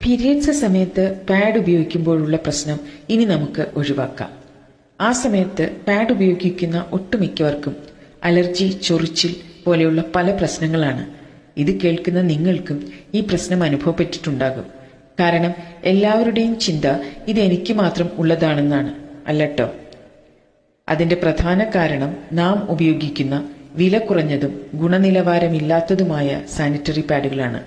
Periods സമയത്ത് pad ഉപയോഗിക്കുമ്പോഴുള്ള പ്രശ്നം ഇനി നമുക്ക് ഒഴിവാക്കാം. ആ സമയത്ത് പാഡ് ഉപയോഗിക്കുന്ന ഒട്ടുമിക്കവർക്കും അലർജി, ചൊറിച്ചിൽ പോലെയുള്ള പല പ്രശ്നങ്ങളാണ്. ഇത് കേൾക്കുന്ന നിങ്ങൾക്കും ഈ പ്രശ്നം അനുഭവപ്പെട്ടിട്ടുണ്ടാകും. കാരണം എല്ലാവരുടെയും ചിന്ത ഇത് എനിക്ക് മാത്രം ഉള്ളതാണെന്നാണ്. അല്ലട്ടോ. അതിന്റെ പ്രധാന കാരണം നാം ഉപയോഗിക്കുന്ന വില കുറഞ്ഞതും ഗുണനിലവാരമില്ലാത്തതുമായ സാനിറ്ററി പാഡുകളാണ്.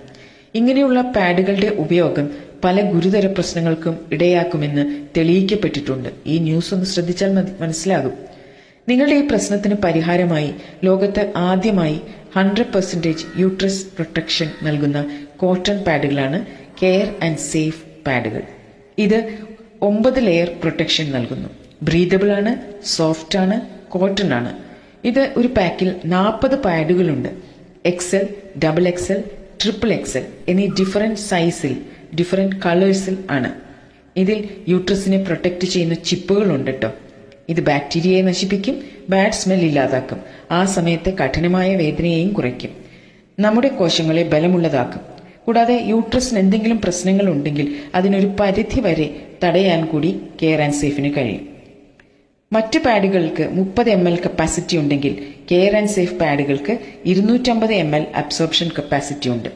ഇങ്ങനെയുള്ള പാഡുകളുടെ ഉപയോഗം പല ഗുരുതര പ്രശ്നങ്ങൾക്കും ഇടയാക്കുമെന്ന് തെളിയിക്കപ്പെട്ടിട്ടുണ്ട്. ഈ ന്യൂസ് ഒന്ന് ശ്രദ്ധിച്ചാൽ മനസ്സിലാകും. നിങ്ങളുടെ ഈ പ്രശ്നത്തിന് പരിഹാരമായി ലോകത്ത് ആദ്യമായി 100% യൂട്രസ് പ്രൊട്ടക്ഷൻ നൽകുന്ന കോട്ടൺ പാഡുകളാണ് കെയർ ആൻഡ് സേഫ് പാഡുകൾ. ഇത് 9 ലെയർ പ്രൊട്ടക്ഷൻ നൽകുന്നു. ബ്രീതബിൾ ആണ്, സോഫ്റ്റ് ആണ്, കോട്ടൺ ആണ്. ഇത് ഒരു പാക്കിൽ 40 പാഡുകളുണ്ട്. XL, XXL, XXL എന്നീ ഡിഫറെന്റ് സൈസിൽ, ഡിഫറെന്റ് കളേഴ്സിൽ ആണ്. ഇതിൽ യൂട്രസിനെ പ്രൊട്ടക്ട് ചെയ്യുന്ന ചിപ്പുകളുണ്ട് കേട്ടോ. ഇത് ബാക്ടീരിയയെ നശിപ്പിക്കും, ബാഡ് സ്മെൽ ഇല്ലാതാക്കും, ആ സമയത്ത് കഠിനമായ വേദനയെയും കുറയ്ക്കും, നമ്മുടെ കോശങ്ങളെ ബലമുള്ളതാക്കും. കൂടാതെ യൂട്രസിന് എന്തെങ്കിലും പ്രശ്നങ്ങൾ ഉണ്ടെങ്കിൽ അതിനൊരു പരിധി വരെ തടയാൻ കൂടി കെയർ ആൻഡ് സേഫിന് കഴിയും. മറ്റു പാഡുകൾക്ക് 30 ml കപ്പാസിറ്റി ഉണ്ടെങ്കിൽ കെയർ ആൻഡ് സേഫ് പാഡുകൾക്ക് 250 ml അബ്സോർപ്ഷൻ കപ്പാസിറ്റി ഉണ്ട്.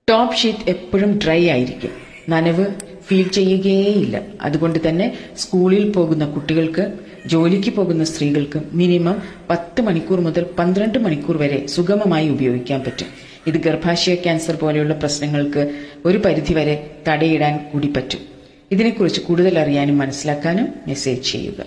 ടോപ്പ് ഷീറ്റ് എപ്പോഴും ഡ്രൈ ആയിരിക്കും, നനവ് ഫീൽ ചെയ്യുകയേയില്ല. അതുകൊണ്ട് തന്നെ സ്കൂളിൽ പോകുന്ന കുട്ടികൾക്ക്, ജോലിക്ക് പോകുന്ന സ്ത്രീകൾക്ക് മിനിമം 10 മണിക്കൂർ മുതൽ 12 മണിക്കൂർ വരെ സുഗമമായി ഉപയോഗിക്കാൻ പറ്റും. ഇത് ഗർഭാശയ ക്യാൻസർ പോലെയുള്ള പ്രശ്നങ്ങൾക്ക് ഒരു പരിധിവരെ തടയിടാൻ കൂടി പറ്റും. ഇതിനെക്കുറിച്ച് കൂടുതൽ അറിയാനും മനസ്സിലാക്കാനും മെസ്സേജ് ചെയ്യുക.